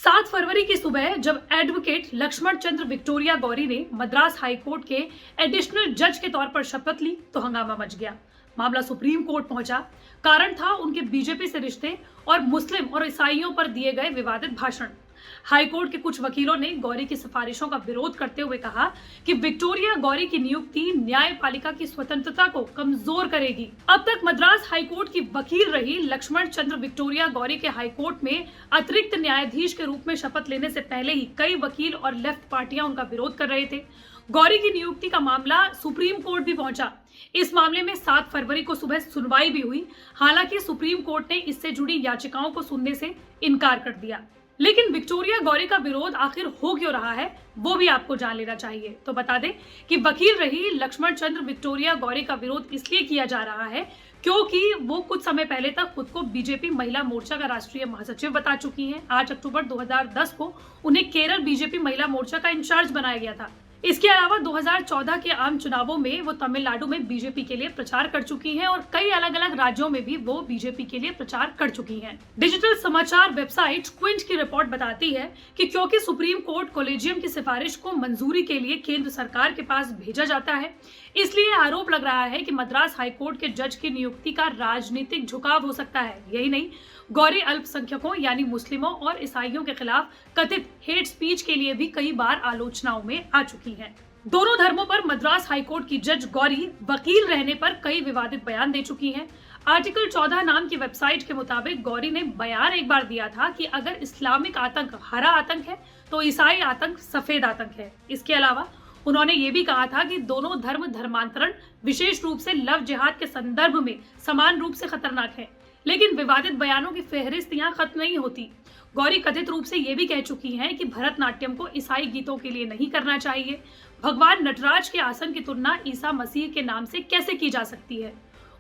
7 फरवरी की सुबह जब एडवोकेट लक्ष्मण चंद्र विक्टोरिया गौरी ने मद्रास हाई कोर्ट के एडिशनल जज के तौर पर शपथ ली तो हंगामा मच गया। मामला सुप्रीम कोर्ट पहुंचा। कारण था उनके बीजेपी से रिश्ते और मुस्लिम और ईसाइयों पर दिए गए विवादित भाषण। हाई कोर्ट के कुछ वकीलों ने गौरी की सिफारिशों का विरोध करते हुए कहा कि विक्टोरिया गौरी की नियुक्ति न्यायपालिका की स्वतंत्रता को कमजोर करेगी। अब तक मद्रास हाई कोर्ट की वकील रही लक्ष्मण चंद्र विक्टोरिया गौरी के हाई कोर्ट में अतिरिक्त न्यायाधीश के रूप में शपथ लेने से पहले ही कई वकील और लेफ्ट पार्टियां उनका विरोध कर रहे थे। गौरी की नियुक्ति का मामला सुप्रीम कोर्ट भी पहुंचा। इस मामले में 7 फरवरी को सुबह सुनवाई भी हुई। हालांकि सुप्रीम कोर्ट ने इससे जुड़ी याचिकाओं को सुनने से इनकार कर दिया। लेकिन विक्टोरिया गौरी का विरोध आखिर हो क्यों रहा है वो भी आपको जान लेना चाहिए। तो बता दें कि वकील रही लक्ष्मण चंद्र विक्टोरिया गौरी का विरोध इसलिए किया जा रहा है क्योंकि वो कुछ समय पहले तक खुद को बीजेपी महिला मोर्चा का राष्ट्रीय महासचिव बता चुकी हैं। 8 अक्टूबर 2010 को उन्हें केरल बीजेपी महिला मोर्चा का इंचार्ज बनाया गया था। इसके अलावा 2014 के आम चुनावों में वो तमिलनाडु में बीजेपी के लिए प्रचार कर चुकी हैं और कई अलग अलग राज्यों में भी वो बीजेपी के लिए प्रचार कर चुकी हैं। डिजिटल समाचार वेबसाइट क्विंट की रिपोर्ट बताती है कि क्योंकि सुप्रीम कोर्ट कॉलेजियम की सिफारिश को मंजूरी के लिए केंद्र सरकार के पास भेजा जाता है, इसलिए आरोप लग रहा है कि मद्रास हाईकोर्ट के जज की नियुक्ति का राजनीतिक झुकाव हो सकता है। यही नहीं, गौरी अल्पसंख्यकों यानी मुस्लिमों और ईसाइयों के खिलाफ कथित हेट स्पीच के लिए भी कई बार आलोचनाओं में आ चुकी हैं। दोनों धर्मों पर मद्रास हाईकोर्ट की जज गौरी वकील रहने पर कई विवादित बयान दे चुकी हैं। आर्टिकल 14 नाम की वेबसाइट के मुताबिक गौरी ने बयान एक बार दिया था कि अगर इस्लामिक आतंक हरा आतंक है तो ईसाई आतंक सफेद आतंक है। इसके अलावा उन्होंने ये भी कहा था कि दोनों धर्म धर्मांतरण विशेष रूप से लव जिहाद के संदर्भ में समान रूप से खतरनाक है। लेकिन विवादित बयानों की फेहरिस्त यहाँ खत्म नहीं होती। गौरी कथित रूप से ये भी कह चुकी हैं कि भरतनाट्यम को ईसाई गीतों के लिए नहीं करना चाहिए। भगवान नटराज के आसन की तुलना ईसा मसीह के नाम से कैसे की जा सकती है।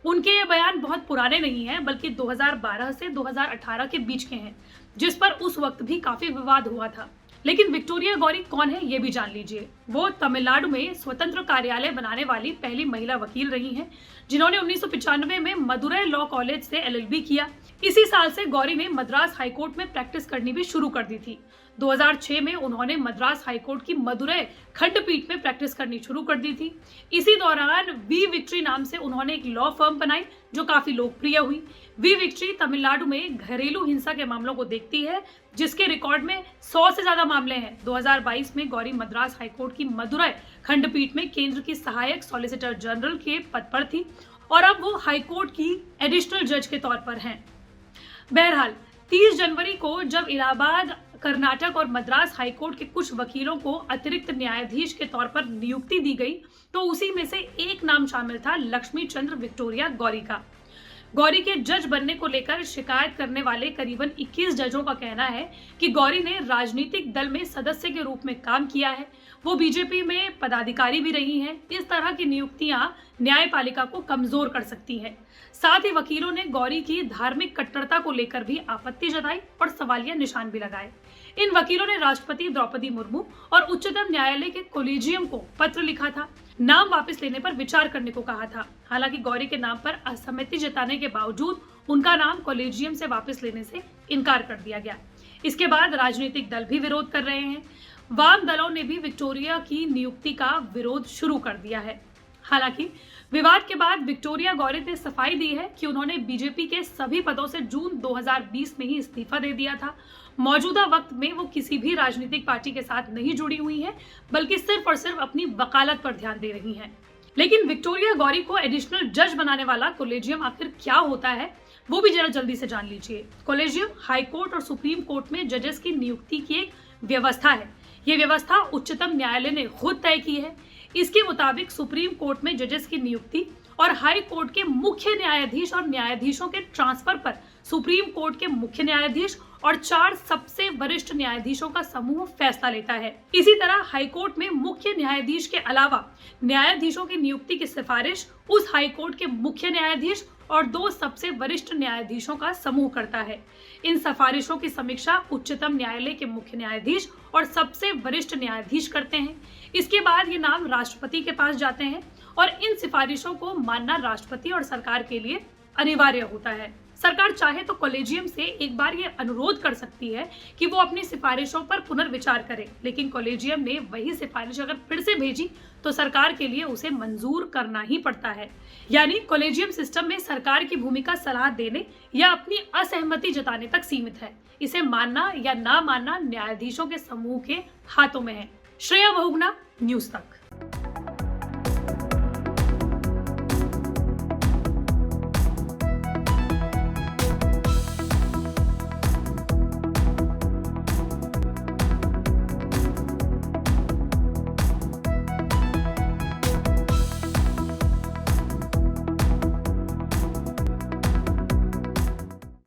उनके ये बयान बहुत पुराने नहीं हैं, बल्कि 2012 से 2018 के बीच के हैं, जिस पर उस वक्त भी काफी विवाद हुआ था। लेकिन विक्टोरिया गौरी कौन है ये भी जान लीजिए। वो तमिलनाडु में स्वतंत्र कार्यालय बनाने वाली पहली महिला वकील रही हैं, जिन्होंने 1995 में मदुरै लॉ कॉलेज से LLB किया। इसी साल से गौरी ने मद्रास हाईकोर्ट में प्रैक्टिस करनी भी शुरू कर दी थी। 2006 में उन्होंने मद्रास हाईकोर्ट की मदुरै खंडपीठ में प्रैक्टिस करनी शुरू कर दी थी। इसी दौरान वी विक्ट्री नाम से उन्होंने एक लॉ फर्म बनाई जो काफी लोकप्रिय हुई। वी विक्ट्री तमिलनाडु में घरेलू हिंसा के मामलों को देखती है, जिसके रिकॉर्ड में 100 से ज्यादा मामले हैं। 2022 में गौरी मद्रास हाईकोर्ट की मदुरै खंडपीठ में केंद्र की सहायक सॉलिसिटर जनरल के पद पर थी और अब वो हाईकोर्ट की एडिशनल जज के तौर पर हैं। बहरहाल 30 जनवरी को जब इलाहाबाद, कर्नाटक और मद्रास हाईकोर्ट के कुछ वकीलों को अतिरिक्त न्यायाधीश के तौर पर नियुक्ति दी गई तो उसी में से एक नाम शामिल था लक्ष्मी चंद्र विक्टोरिया गौरी का। गौरी के जज बनने को लेकर शिकायत करने वाले करीबन 21 जजों का कहना है कि गौरी ने राजनीतिक दल में सदस्य के रूप में काम किया है। वो बीजेपी में पदाधिकारी भी रही हैं। इस तरह की नियुक्तियां न्यायपालिका को कमजोर कर सकती हैं। साथ ही वकीलों ने गौरी की धार्मिक कट्टरता को लेकर भी आपत्ति जताई और सवालिया निशान भी लगाए। इन वकीलों ने राष्ट्रपति द्रौपदी मुर्मू और उच्चतम न्यायालय के कॉलेजियम को पत्र लिखा था, नाम वापस लेने पर विचार करने को कहा था। हालांकि गौरी के नाम पर असहमति जताने के बावजूद उनका नाम कॉलेजियम से वापस लेने से इनकार कर दिया गया। इसके बाद राजनीतिक दल भी विरोध कर रहे हैं। वाम दलों ने भी विक्टोरिया की नियुक्ति का विरोध शुरू कर दिया है। हालांकि विवाद के बाद विक्टोरिया गौरी ने सफाई दी है कि उन्होंने बीजेपी के सभी पदों से जून 2020 में ही इस्तीफा दे दिया था। मौजूदा वक्त में वो किसी भी राजनीतिक पार्टी के साथ नहीं जुड़ी हुई हैं, बल्कि सिर्फ और सिर्फ अपनी वकालत पर ध्यान दे रही हैं। लेकिन विक्टोरिया गौरी को एडिशनल जज बनाने वाला कॉलेजियम आखिर क्या होता है वो भी जरा जल्दी से जान लीजिए। कॉलेजियम हाईकोर्ट और सुप्रीम कोर्ट में जजेस की नियुक्ति की एक व्यवस्था है। ये व्यवस्था उच्चतम न्यायालय ने खुद तय की है। इसके मुताबिक सुप्रीम कोर्ट में जजेस की नियुक्ति और हाई कोर्ट के मुख्य न्यायाधीश और न्यायाधीशों के ट्रांसफर पर सुप्रीम कोर्ट के मुख्य न्यायाधीश और 4 सबसे वरिष्ठ न्यायाधीशों का समूह फैसला लेता है। इसी तरह हाई कोर्ट में मुख्य न्यायाधीश के अलावा न्यायाधीशों की नियुक्ति की सिफारिश उस हाई कोर्ट के मुख्य न्यायाधीश और 2 सबसे वरिष्ठ न्यायाधीशों का समूह करता है। इन सिफारिशों की समीक्षा उच्चतम न्यायालय के मुख्य न्यायाधीश और सबसे वरिष्ठ न्यायाधीश करते हैं। इसके बाद ये नाम राष्ट्रपति के पास जाते हैं और इन सिफारिशों को मानना राष्ट्रपति और सरकार के लिए अनिवार्य होता है। सरकार चाहे तो कॉलेजियम से एक बार ये अनुरोध कर सकती है कि वो अपनी सिफारिशों पर पुनर्विचार करे, लेकिन कॉलेजियम ने वही सिफारिश अगर फिर से भेजी तो सरकार के लिए उसे मंजूर करना ही पड़ता है। यानी कॉलेजियम सिस्टम में सरकार की भूमिका सलाह देने या अपनी असहमति जताने तक सीमित है। इसे मानना या ना मानना न्यायाधीशों के समूह के हाथों में है। श्रेया बहुगुणा, न्यूज़ तक।